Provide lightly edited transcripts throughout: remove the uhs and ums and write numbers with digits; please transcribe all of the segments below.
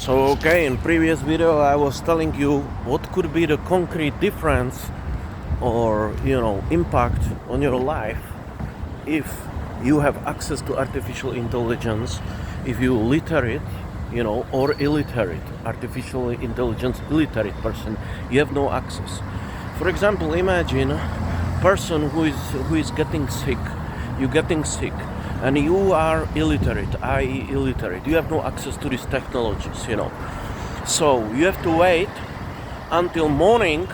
Okay, in previous video I was telling you what could be the concrete difference or impact on your life if you have access to artificial intelligence, if you literate, or illiterate, artificial intelligence illiterate person, you have no access. For example, imagine a person who is getting sick, you're getting sick, and you are illiterate, i.e. illiterate. You have no access to these technologies, So you have to wait until morning.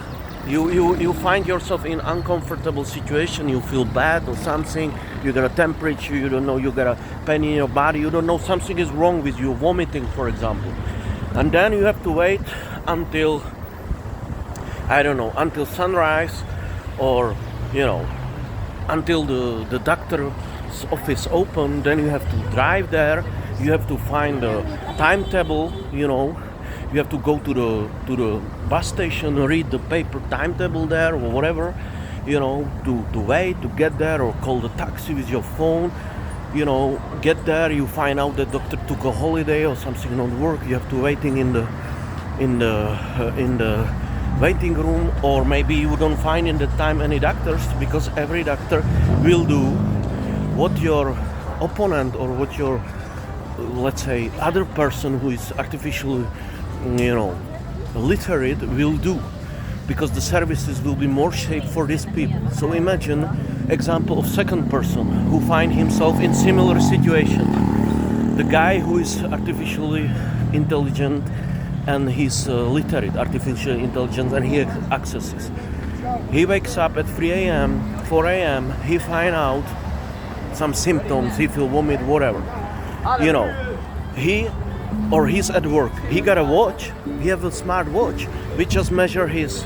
You find yourself in uncomfortable situation, you feel bad or something, you got a temperature, you don't know, you got a pain in your body, you don't know something is wrong with you, vomiting for example. And then you have to wait until, until sunrise or, until the doctor's office open. Then you have to drive there, you have to find a timetable, you have to go to the bus station, read the paper timetable there or whatever, to wait to get there, or call the taxi with your phone, get there, you find out that doctor took a holiday or something not work, you have to waiting in the waiting room, or maybe you don't find in the time any doctors, because every doctor will do what your opponent or what your, let's say, other person who is artificially literate will do, because the services will be more shaped for these people. So imagine example of second person who find himself in similar situation. The guy who is artificially intelligent and he's literate artificial intelligence, and he accesses. He wakes up at 3 a.m., 4 a.m., he find out some symptoms, he feel vomit, whatever. He's at work. He got a watch. He have a smart watch, which just measure his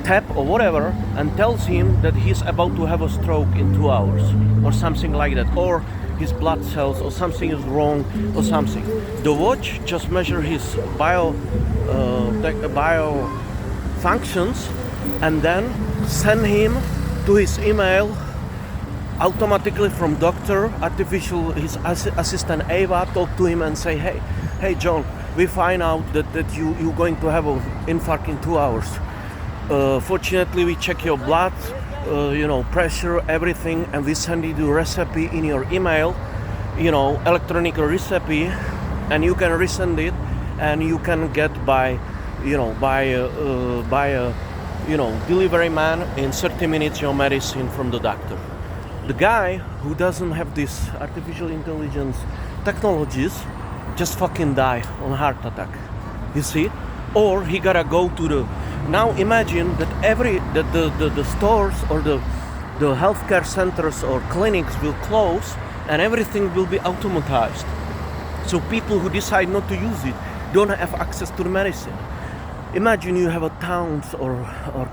tap or whatever, and tells him that he's about to have a stroke in 2 hours or something like that, or his blood cells or something is wrong or something. The watch just measure his bio functions, and then send him to his email automatically from doctor. His assistant Ava talk to him and say, hey John, we find out that you're going to have an infarct in 2 hours. Fortunately, we check your blood, pressure, everything, and we send you the recipe in your email, electronic recipe, and you can resend it, and you can get by delivery man in 30 minutes your medicine from the doctor. The guy who doesn't have this artificial intelligence technologies just fucking die on heart attack. You see? Or he gotta go to the... Now imagine that the stores or the healthcare centers or clinics will close and everything will be automatized. So people who decide not to use it don't have access to the medicine. Imagine you have a towns or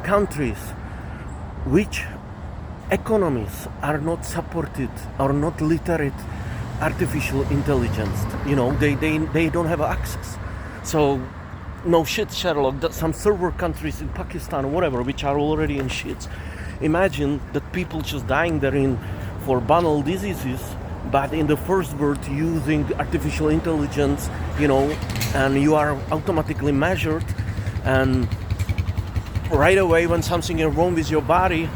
countries which economies are not supported or not literate artificial intelligence. They don't have access. So no shit, Sherlock, some third countries in Pakistan or whatever, which are already in shits. Imagine that people just dying there for banal diseases, but in the first world using artificial intelligence, and you are automatically measured, and right away when something is wrong with your body,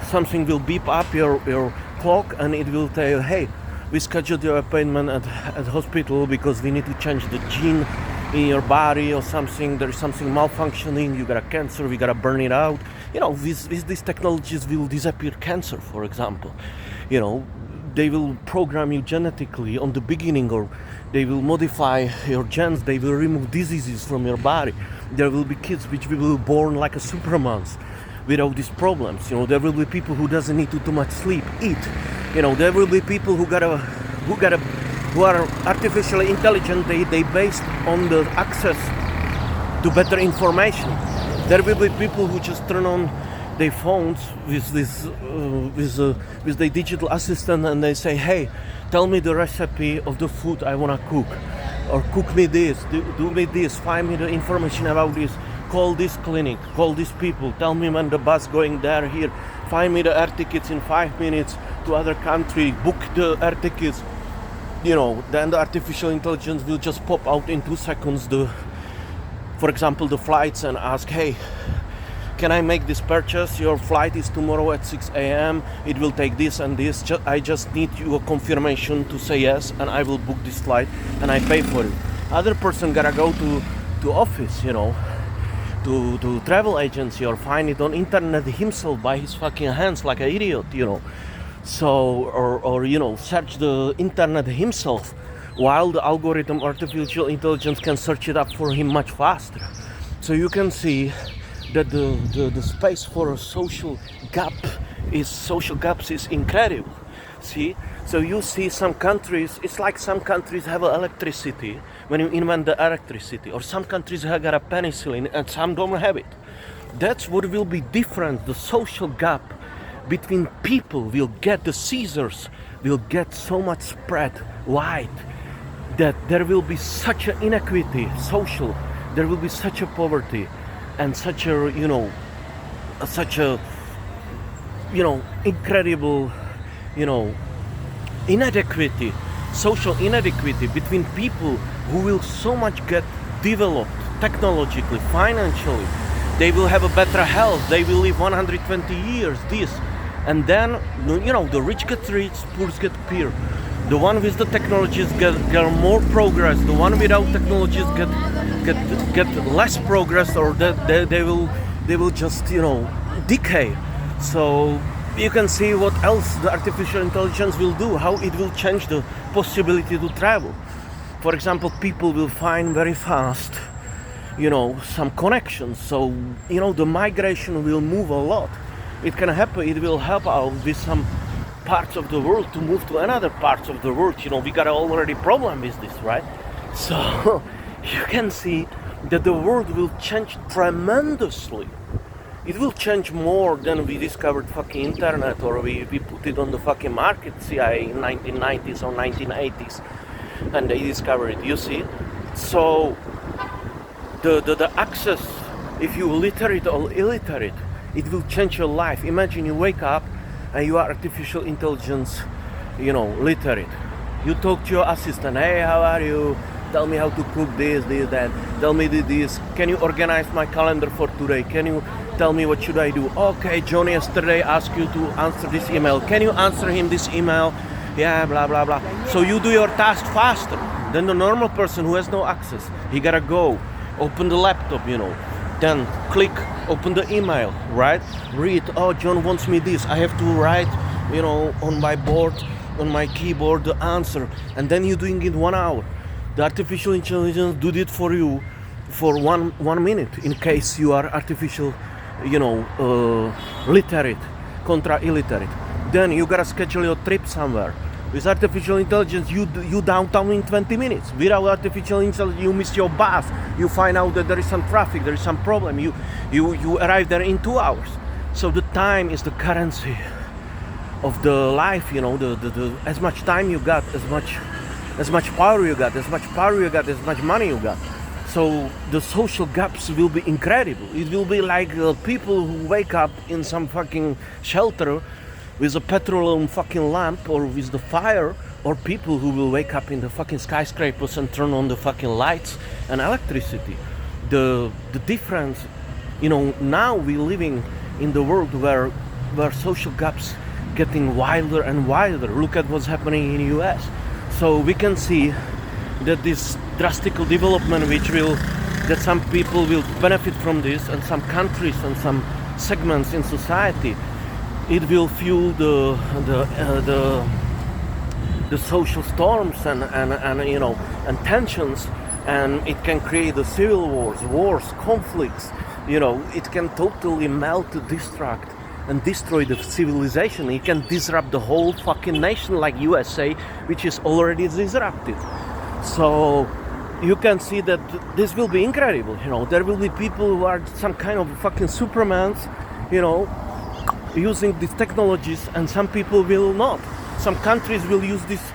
something will beep up your clock, and it will tell you, hey, we scheduled your appointment at hospital because we need to change the gene in your body or something. There is something malfunctioning, you got a cancer, we gotta burn it out. With these technologies will disappear cancer, for example. They will program you genetically on the beginning, or they will modify your genes, they will remove diseases from your body. There will be kids which will be born like a supermans without these problems. There will be people who doesn't need too much sleep, eat. There will be people who are artificially intelligent. They based on the access to better information. There will be people who just turn on their phones with the digital assistant, and they say, hey, tell me the recipe of the food I wanna cook, or cook me this, do me this, find me the information about this. Call this clinic, call these people, tell me when the bus going there, here, find me the air tickets in 5 minutes to other country, book the air tickets. then the artificial intelligence will just pop out in 2 seconds for example, the flights, and ask, hey, can I make this purchase? Your flight is tomorrow at 6 a.m. It will take this and this. I just need you a confirmation to say yes, and I will book this flight and I pay for it. Other person gotta go to office, to travel agency, or find it on internet himself by his fucking hands like an idiot, So, or search the internet himself, while the algorithm, artificial intelligence, can search it up for him much faster. So you can see that the space for a social gaps is incredible. See, so you see some countries, it's like some countries have electricity when you invent the electricity, or some countries have got a penicillin and some don't have it. That's what will be different. The social gap between people will get, the Caesars will get so much spread wide that there will be such an inequity, social, there will be such a poverty and such a, incredible, inadequacy, social inadequacy between people who will so much get developed technologically, financially. They will have a better health, they will live 120 years, and then, the rich get rich, poor get poor. The one with the technologies get more progress. The one without technologies get less progress, or they will just decay. So you can see what else the artificial intelligence will do, how it will change the possibility to travel. For example, people will find very fast, some connections. So the migration will move a lot. It can happen. It will help out with some parts of the world to move to another parts of the world. We got already problem with this, right? So you can see that the world will change tremendously. It will change more than we discovered fucking internet, or we put it on the fucking market, CIA, in 1990s or 1980s, and they discovered it, you see? So the access, if you literate or illiterate, it will change your life. Imagine you wake up and you are artificial intelligence, literate. You talk to your assistant, hey, how are you? Tell me how to cook this, that. Tell me this. Can you organize my calendar for today? Can you tell me what should I do? Okay, John yesterday asked you to answer this email. Can you answer him this email? Yeah, blah, blah, blah. So you do your task faster than the normal person who has no access. He gotta go, open the laptop, then click, open the email, right? Read, oh, John wants me this. I have to write, on my board, on my keyboard, the answer. And then you're doing it 1 hour. The artificial intelligence do it for you for one minute, in case you are artificial, literate, contra illiterate. Then you gotta schedule your trip somewhere. With artificial intelligence, you downtown in 20 minutes. Without artificial intelligence, you miss your bus. You find out that there is some traffic, there is some problem. You arrive there in 2 hours. So the time is the currency of the life. The as much time you got, as much power you got, as much money you got. So the social gaps will be incredible. It will be like people who wake up in some fucking shelter with a petroleum fucking lamp, or with the fire, or people who will wake up in the fucking skyscrapers and turn on the fucking lights and electricity. The difference, now we're living in the world where social gaps getting wilder and wilder. Look at what's happening in US. So we can see that this drastic development, that some people will benefit from this, and some countries and some segments in society, it will fuel the social storms and tensions, and it can create the civil wars, conflicts. It can totally melt, distract, and destroy the civilization. It can disrupt the whole fucking nation, like USA, which is already disrupted. So you can see that this will be incredible. There will be people who are some kind of fucking supermans, using these technologies, and some people will not. Some countries will use these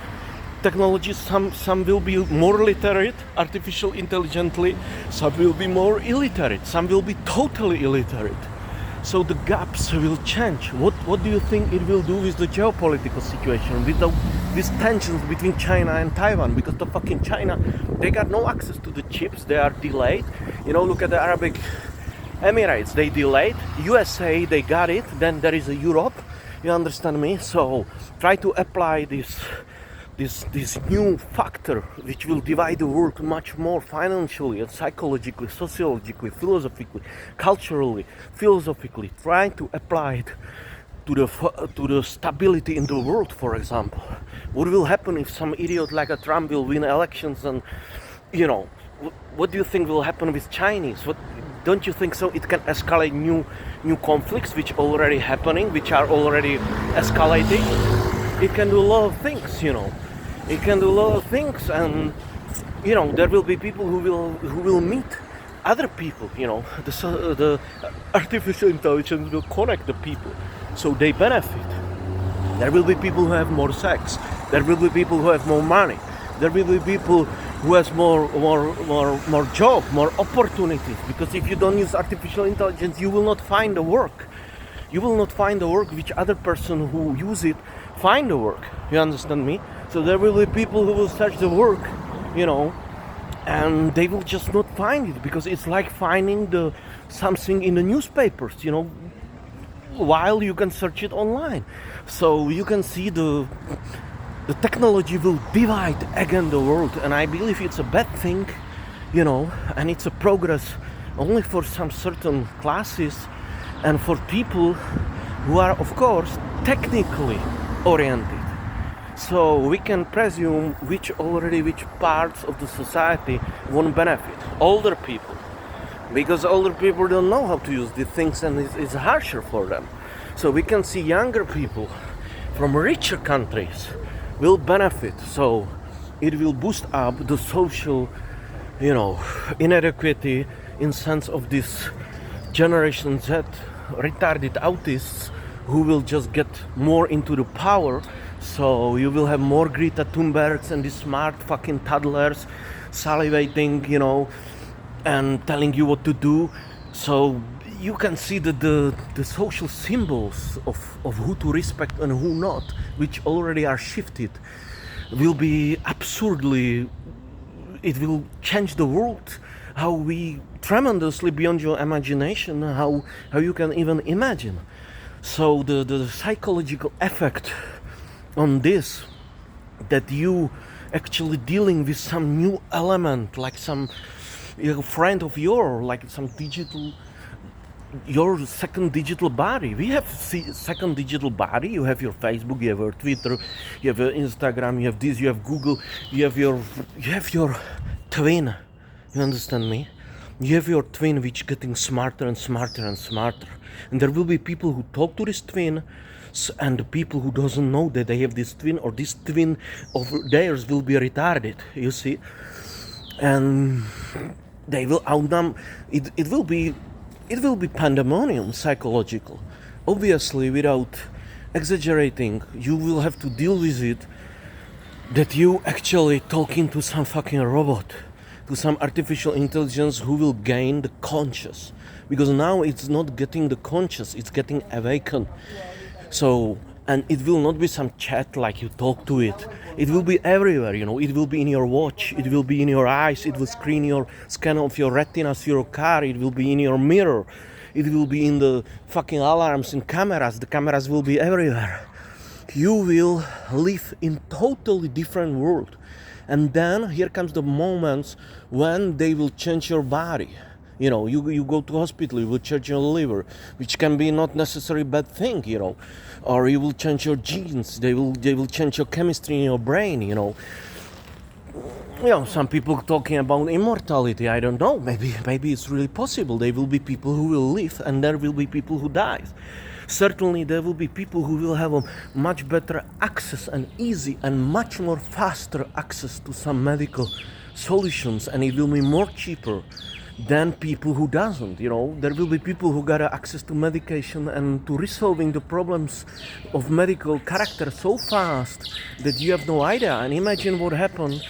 technologies, some will be more literate, artificial intelligently, some will be more illiterate, some will be totally illiterate. So the gaps will change. What do you think it will do with the geopolitical situation, with the these tensions between China and Taiwan, because the fucking China, they got no access to the chips, they are delayed. Look at the Arabic Emirates, they delayed. USA, they got it. Then there is a Europe, you understand me? So try to apply this new factor which will divide the world much more financially and psychologically, sociologically, philosophically, culturally, philosophically. Try to apply it to the stability in the world, for example. What will happen if some idiot like a Trump will win elections? And what do you think will happen with Chinese? Don't you think so? It can escalate new conflicts which are already happening, which are already escalating. It can do a lot of things, It can do a lot of things, and there will be people who will meet other people. The artificial intelligence will connect the people, so they benefit. There will be people who have more sex. There will be people who have more money. There will be people who has more job, more opportunities. Because if you don't use artificial intelligence, you will not find the work. You will not find the work which other person who use it find the work. You understand me? So there will be people who will search the work, and they will just not find it, because it's like finding something in the newspapers, while you can search it online. So you can see the technology will divide again the world, and I believe it's a bad thing, and it's a progress only for some certain classes and for people who are, of course, technically oriented. So we can presume which parts of the society won't benefit. Older people, because older people don't know how to use these things, and it's harsher for them. So we can see younger people from richer countries will benefit. So it will boost up the social, inequality in sense of this Generation Z retarded autists who will just get more into the power. So you will have more Greta Thunbergs and these smart fucking toddlers salivating, and telling you what to do. So you can see that the social symbols of who to respect and who not, which already are shifted, will be absurdly, it will change the world, how we tremendously beyond your imagination, how you can even imagine. So the psychological effect on this, that you actually dealing with some new element, like some friend of yours, like some digital, your second digital body. We have second digital body. You have your Facebook, you have your Twitter, you have your Instagram, you have this, you have Google, you have your twin. You understand me? You have your twin which getting smarter and smarter and smarter. And there will be people who talk to this twin, and the people who doesn't know that they have this twin, or this twin of theirs will be retarded, you see. And they will outnumber, it will be pandemonium, psychological. Obviously, without exaggerating, you will have to deal with it, that you actually talking to some fucking robot, to some artificial intelligence who will gain the conscious. Because now it's not getting the conscious, it's getting awakened. So, and it will not be some chat like you talk to it. It will be everywhere, It will be in your watch, it will be in your eyes, it will scan of your retinas, your car, it will be in your mirror, it will be in the fucking alarms and cameras. The cameras will be everywhere. You will live in totally different world. And then here comes the moments when they will change your body. You go to hospital, you will change your liver, which can be not necessarily bad thing, or you will change your genes. They will change your chemistry in your brain, Some people talking about immortality. I don't know. Maybe it's really possible. There will be people who will live, and there will be people who die. Certainly, there will be people who will have a much better access and easy and much more faster access to some medical solutions, and it will be more cheaper than people who doesn't. There will be people who got access to medication and to resolving the problems of medical character so fast that you have no idea. And imagine what happened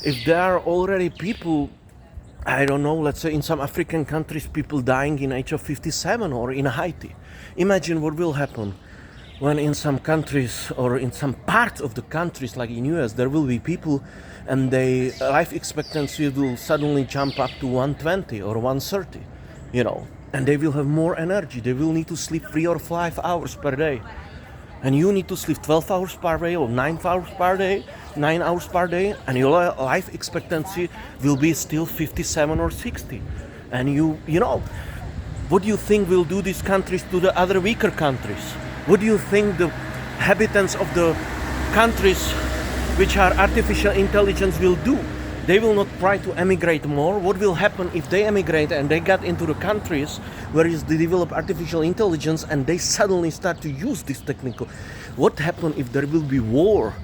if there are already people, I don't know, let's say in some African countries, people dying in age of 57, or in Haiti. Imagine what will happen when in some countries or in some parts of the countries like in US there will be people and their life expectancy will suddenly jump up to 120 or 130, and they will have more energy. They will need to sleep 3 or 5 hours per day, and you need to sleep 12 hours per day or 9 hours per day, 9 hours per day, and your life expectancy will be still 57 or 60. And what do you think will do these countries to the other weaker countries? What do you think the inhabitants of the countries which are artificial intelligence will do? They will not try to emigrate more. What will happen if they emigrate and they get into the countries where they develop artificial intelligence and they suddenly start to use this technical? What happens if there will be war?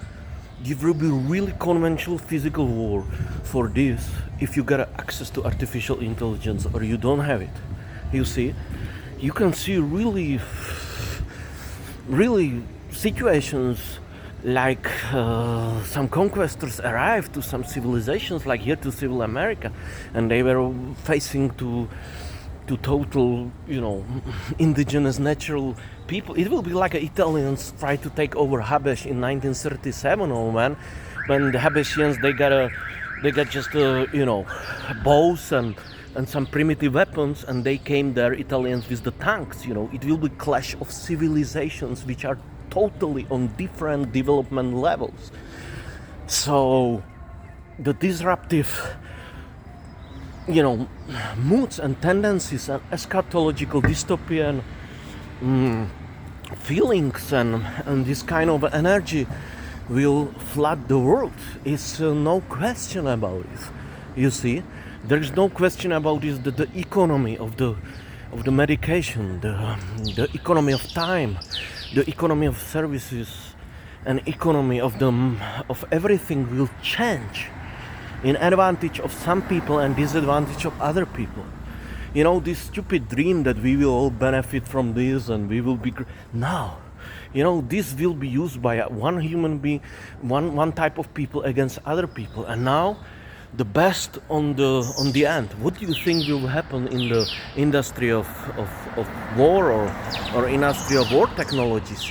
There will be really conventional physical war for this if you get access to artificial intelligence or you don't have it. You see, you can see really situations like some conquistors arrived to some civilizations like here to Civil America, and they were facing to total indigenous natural people. It will be like Italians try to take over Habesh in 1937, man, when the Habeshians they got just bows and some primitive weapons, and they came there, Italians, with the tanks. It will be clash of civilizations which are totally on different development levels. So the disruptive moods and tendencies and eschatological dystopian feelings and this kind of energy will flood the world. It's no question about it. You see, there is no question about this. The economy of the medication, the economy of time, the economy of services, and economy of everything will change in advantage of some people and disadvantage of other people. This stupid dream that we will all benefit from this and we will be no. This will be used by one human being, one type of people against other people, and now the best on the end. What do you think will happen in the industry of war or industry of war technologies?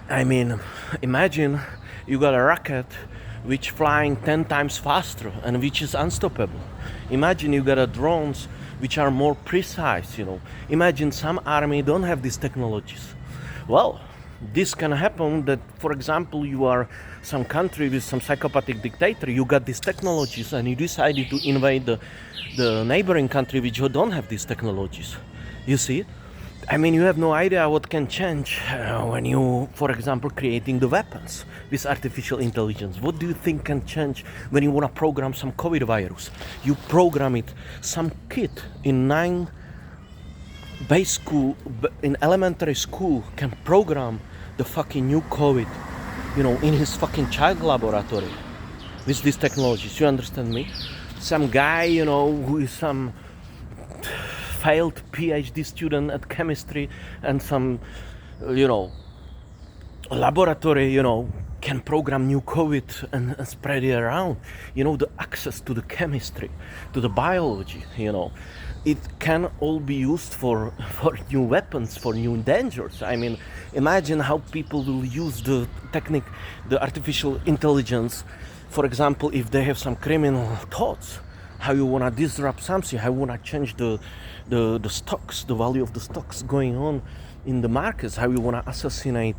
I mean, imagine you got a rocket which flying 10 times faster and which is unstoppable. Imagine you got a drones which are more precise. Imagine some army don't have these technologies. Well, this can happen that, for example, you are some country with some psychopathic dictator, you got these technologies and you decided to invade the neighboring country which don't have these technologies. You see? I mean, you have no idea what can change when you, for example, creating the weapons with artificial intelligence. What do you think can change when you want to program some COVID virus? You program it, some kid in 9 base school, in elementary school, can program the fucking new COVID, in his fucking child laboratory with these technologies. You understand me? Some guy, who is some failed PhD student at chemistry and some, laboratory, can program new COVID and spread it around. The access to the chemistry, to the biology, it can all be used for new weapons, for new dangers. I mean, imagine how people will use the technique, the artificial intelligence, for example, if they have some criminal thoughts, how you want to disrupt something, how you want to change the stocks, the value of the stocks going on in the markets, how you want to assassinate,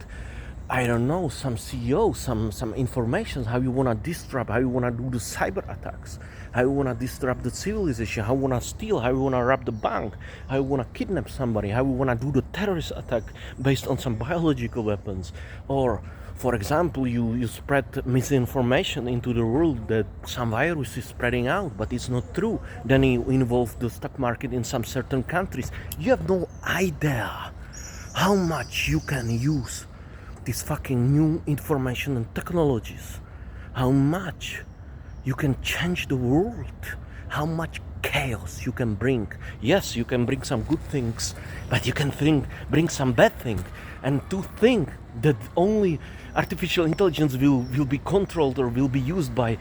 I don't know, some CEO, some information, how you want to disrupt, how you want to do the cyber attacks, how you want to disrupt the civilization, how you want to steal, how you want to rob the bank, how you want to kidnap somebody, how you want to do the terrorist attack based on some biological weapons. Or, for example, you spread misinformation into the world that some virus is spreading out, but it's not true. Then you involve the stock market in some certain countries. You have no idea how much you can use this fucking new information and technologies, how much you can change the world, how much chaos you can bring. Yes, you can bring some good things, but you can bring some bad things. And to think that only artificial intelligence will be controlled or will be used by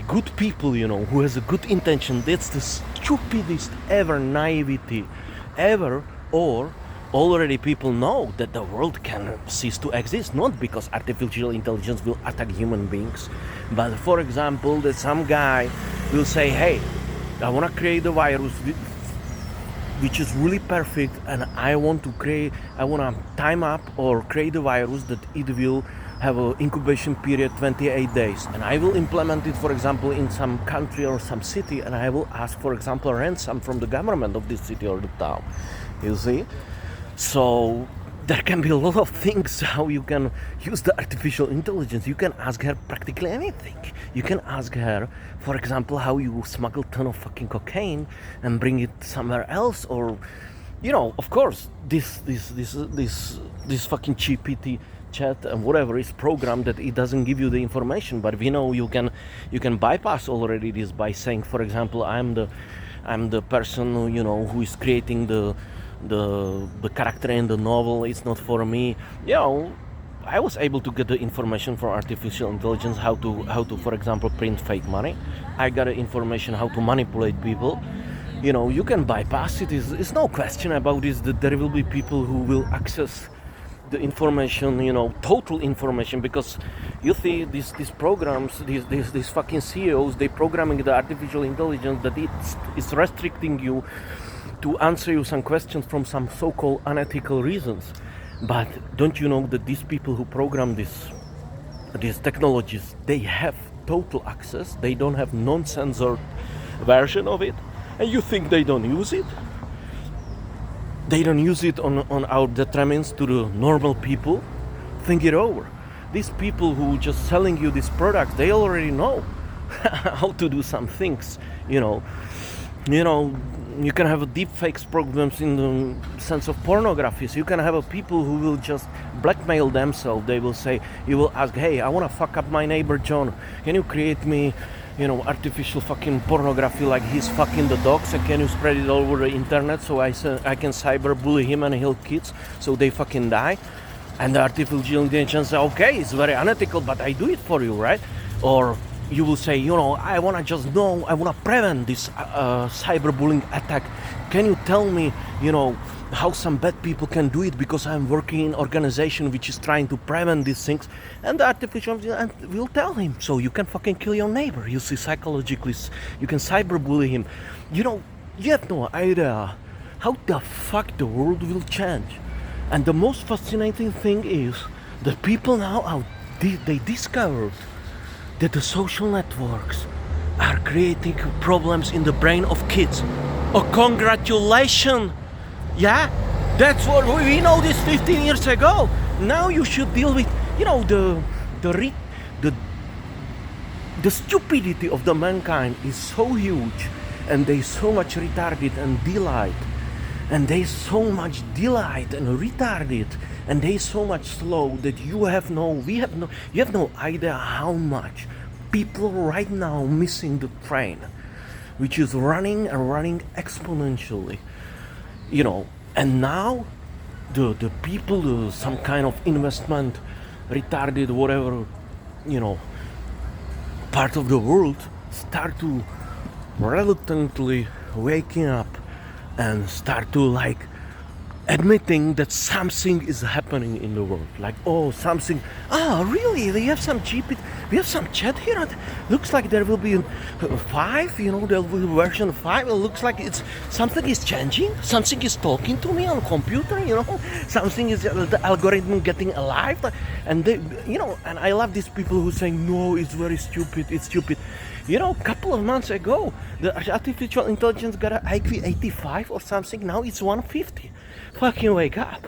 good people, who has a good intention, that's the stupidest ever naivety ever. Or already people know that the world can cease to exist, not because artificial intelligence will attack human beings, but for example that some guy will say, hey, I want to create a virus which is really perfect, and I want to time up or create a virus that it will have an incubation period 28 days, and I will implement it, for example, in some country or some city, and I will ask, for example, a ransom from the government of this city or the town. You see? So there can be a lot of things how you can use the artificial intelligence. You can ask her practically anything. You can ask her, for example, how you smuggle a ton of fucking cocaine and bring it somewhere else, or, you know, of course, this fucking GPT chat and whatever is programmed that it doesn't give you the information, but we know you can bypass already this by saying, for example, I'm the person who, you know, who is creating the character in the novel. It's not for me. You know, I was able to get the information from artificial intelligence how to for example print fake money. I got the information how to manipulate people. You know, you can bypass it. It's no question about this, that there will be people who will access the information, you know, total information, because you see these programs, these fucking CEOs, they programming the artificial intelligence that it's restricting you to answer you some questions from some so-called unethical reasons. But don't you know that these people who program these technologies, they have total access, they don't have non-censored version of it, and you think they don't use it? They don't use it on our detriment to the normal people. Think it over. These people who just selling you these products, they already know how to do some things. You know, you can have a deep fakes programs in the sense of pornography. So you can have a people who will just blackmail themselves. They will say, you will ask, hey, I want to fuck up my neighbor John. Can you create me, you know, artificial fucking pornography like he's fucking the dogs, and can you spread it all over the internet so I can cyberbully him and he'll kids so they fucking die? And the artificial intelligence say, okay, it's very unethical, but I do it for you, right? Or you will say, you know, I want to prevent this cyberbullying attack. Can you tell me, you know, how some bad people can do it, because I'm working in an organization which is trying to prevent these things? And the artificial will tell him, so you can fucking kill your neighbor. You see, psychologically, you can cyberbully him. You know, you have no idea how the fuck the world will change. And the most fascinating thing is that people now they discovered that the social networks are creating problems in the brain of kids. Oh, congratulations! Yeah, that's what we know this 15 years ago. Now you should deal with, you know, the stupidity of the mankind is so huge, and they so much retarded and delight, and they so much delight and retarded, and they so much slow that you have no idea how much people right now missing the train, which is running exponentially, you know. And now the people, some kind of investment retarded whatever, you know, part of the world start to reluctantly waking up and start to like admitting that something is happening in the world. Like, oh, something, really, we have some chat here. Looks like there will be 5, you know, there will be version 5. It looks like something is changing, something is talking to me on computer, you know, something is, the algorithm getting alive. And they, you know, and I love these people who say, no, it's very stupid, it's stupid. You know, a couple of months ago, the artificial intelligence got an IQ 85 or something. Now it's 150. Fucking wake up,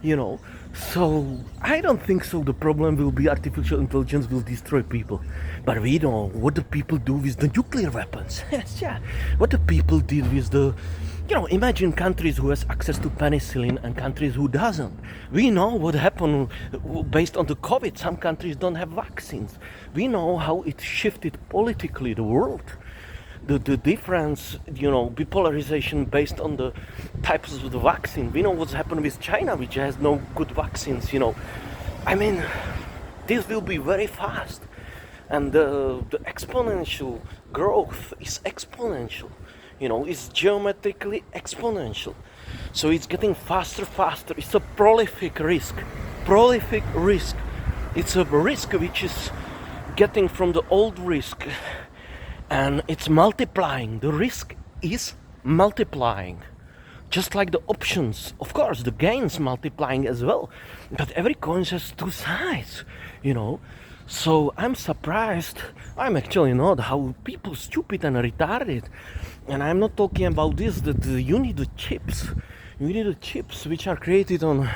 you know. So I don't think so. The problem will be artificial intelligence will destroy people, but we know what the people do with the nuclear weapons. Yes, yeah. What the people did with the, you know, imagine countries who has access to penicillin and countries who doesn't. We know what happened based on the COVID. Some countries don't have vaccines. We know how it shifted politically the world. The difference, you know, bipolarization based on the types of the vaccine. We know what's happened with China, which has no good vaccines, you know. I mean, this will be very fast. And the exponential growth is exponential. You know, it's geometrically exponential. So it's getting faster. It's a prolific risk. Prolific risk. It's a risk which is getting from the old risk, and it's multiplying. The risk is multiplying. Just like the options, of course, the gains multiplying as well. But every coin has two sides, you know. So I'm surprised. I'm actually not how people stupid and retarded. And I'm not talking about this. That you need the chips. You need the chips which are created on,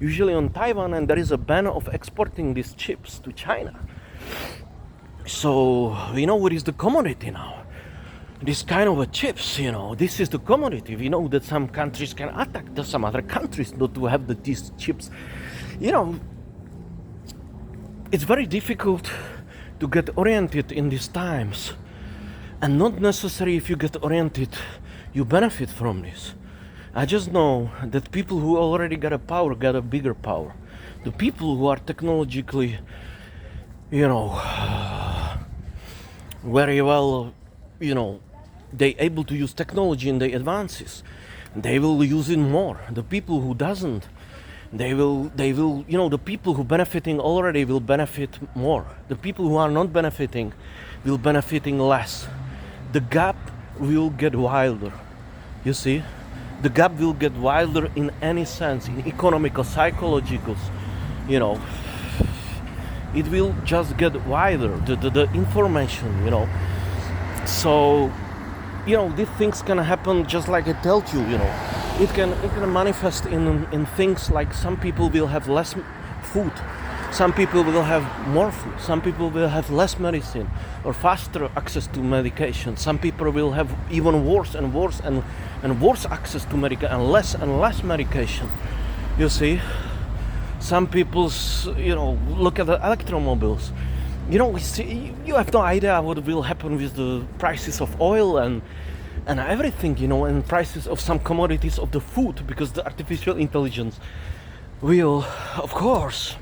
usually on Taiwan, and there is a ban of exporting these chips to China. So we know what is the commodity now. This kind of a chips, you know, this is the commodity. We know that some countries can attack some other countries not to have these chips. You know, it's very difficult to get oriented in these times. And not necessarily if you get oriented, you benefit from this. I just know that people who already got a power got a bigger power. The people who are technologically, you know, very well, you know, they able to use technology in the advances, they will use it more. The people who doesn't, they will, you know, the people who benefiting already will benefit more. The people who are not benefiting will benefiting less. The gap will get wilder. You see, the gap will get wilder in any sense, in economical, psychological, you know. It will just get wider, the information, you know. So, you know, these things can happen just like I told you, you know. It can manifest in things like some people will have less food, some people will have more food, some people will have less medicine or faster access to medication, some people will have even worse and worse access to medication and less medication. You see, some people's, you know, look at the electromobiles. You know, you have no idea what will happen with the prices of oil and everything, you know, and prices of some commodities of the food, because the artificial intelligence will, of course,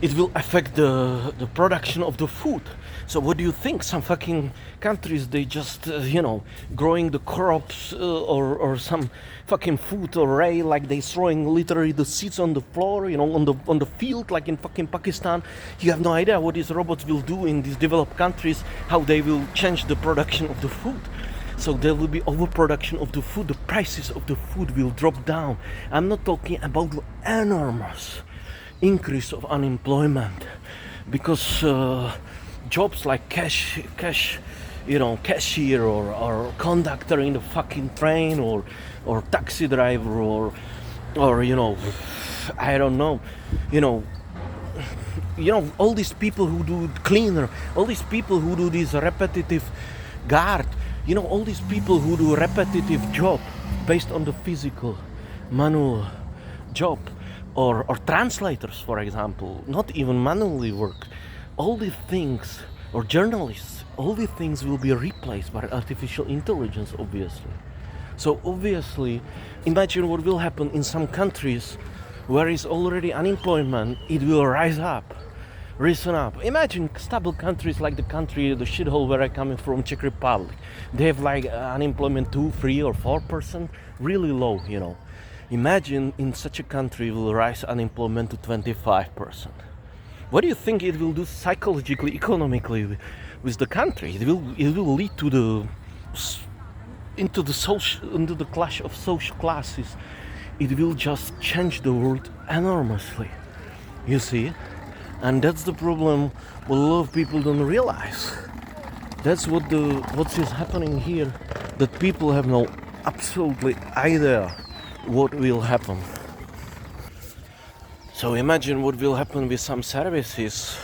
it will affect the production of the food. So what do you think? Some fucking countries, they just, you know, growing the crops or some fucking food or rail, like they throwing literally the seeds on the floor, you know, on the field, like in fucking Pakistan. You have no idea what these robots will do in these developed countries, how they will change the production of the food. So there will be overproduction of the food. The prices of the food will drop down. I'm not talking about enormous increase of unemployment, because jobs like cash, you know, cashier or conductor in the fucking train or taxi driver or you know, I don't know, you know, all these people who do cleaner, all these people who do this repetitive guard, you know, all these people who do repetitive job based on the physical manual job, or translators, for example, not even manually work. All these things, or journalists, all these things will be replaced by artificial intelligence, obviously. So obviously, imagine what will happen in some countries where is already unemployment. It will rise up, risen up. Imagine stable countries like the shithole where I coming from, Czech Republic. They have like unemployment 2, 3 or 4%, really low, you know. Imagine in such a country will rise unemployment to 25%. What do you think it will do psychologically, economically with the country? It will lead to into the clash of social classes. It will just change the world enormously. You see, and that's the problem. What a lot of people don't realize. That's what is happening here. That people have no absolutely idea what will happen. So imagine what will happen with some services.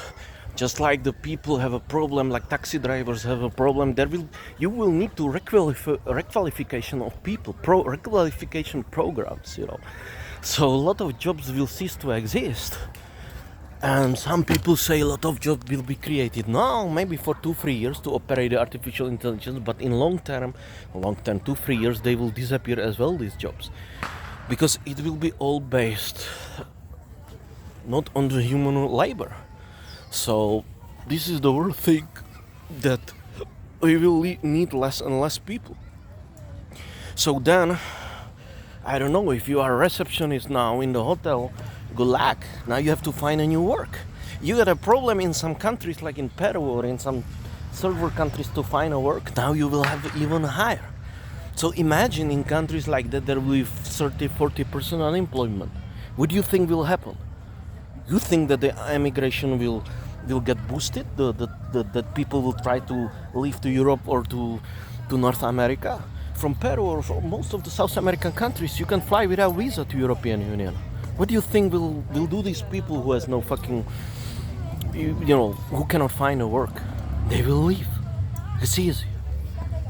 Just like the people have a problem, like taxi drivers have a problem, you will need to requalification of people, requalification programs, you know. So a lot of jobs will cease to exist. And some people say a lot of jobs will be created now, maybe for 2-3 years to operate the artificial intelligence, but in long term, 2-3 years, they will disappear as well, these jobs. Because it will be all based not on the human labor. So this is the world thing, that we will need less and less people. So then I don't know, if you are a receptionist now in the hotel, good luck. Now you have to find a new work. You got a problem in some countries like in Peru or in some third world countries to find a work. Now you will have even higher. So imagine in countries like that there will be 30-40% unemployment. What do you think will happen? You think that the immigration will get boosted? That people will try to leave to Europe or to North America? From Peru or from most of the South American countries, you can fly without visa to European Union. What do you think will do these people who has no fucking, who cannot find a work? They will leave. It's easy.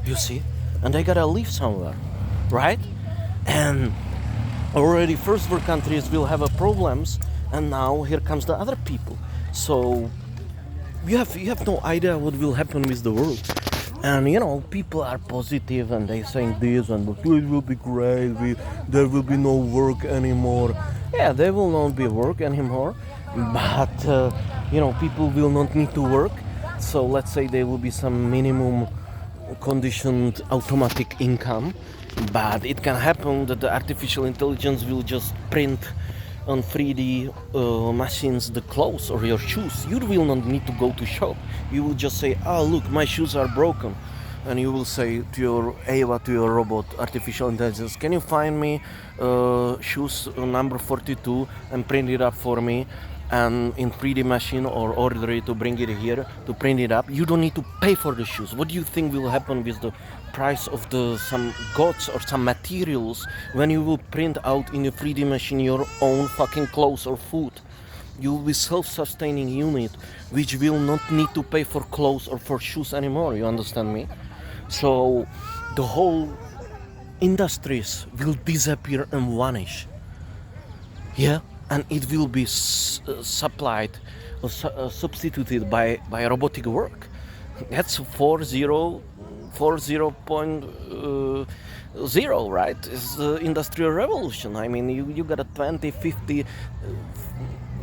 You see? And they gotta live somewhere, right? And already first world countries will have a problems, and now here comes the other people. So you have no idea what will happen with the world. And people are positive and they saying this and it will be great. There will be no work anymore. Yeah, there will not be work anymore, but people will not need to work. So let's say there will be some minimum conditioned automatic income, but it can happen that the artificial intelligence will just print on 3D machines the clothes or your shoes. You will not need to go to shop. You will just say, oh look, my shoes are broken, and you will say to your Ava, to your robot, artificial intelligence, can you find me shoes number 42 and print it up for me, and in 3D machine, or order it to bring it here to print it up. You don't need to pay for the shoes. What do you think will happen with the price of some goods or some materials when you will print out in a 3D machine your own fucking clothes or food? You will be self-sustaining unit which will not need to pay for clothes or for shoes anymore. You understand me? So the whole industries will disappear and vanish. Yeah, and it will be supplied or substituted by robotic work. That's 40.0, right? It's the industrial revolution. I mean, you got a 20, 50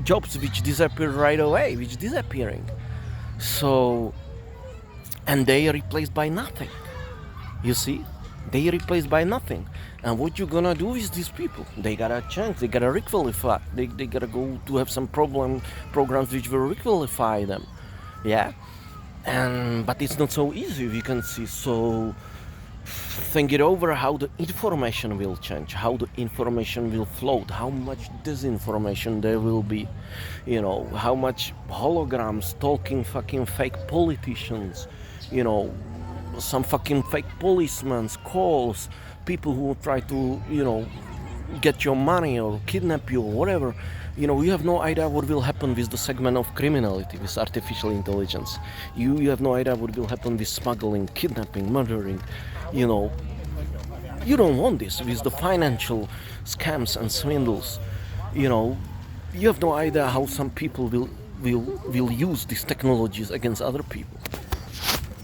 jobs which disappear right away, which disappearing. So, and they are replaced by nothing. You see? They are replaced by nothing. And what you gonna do with these people? They gotta change, they gotta requalify. They gotta go to have some programs which will requalify them. Yeah? But it's not so easy, we can see. So think it over how the information will change, how the information will float, how much disinformation there will be, how much holograms, talking fucking fake politicians, some fucking fake policemen, calls, people who try to, get your money or kidnap you or whatever. You have no idea what will happen with the segment of criminality, with artificial intelligence. You have no idea what will happen with smuggling, kidnapping, murdering. You don't want this with the financial scams and swindles. You have no idea how some people will use these technologies against other people.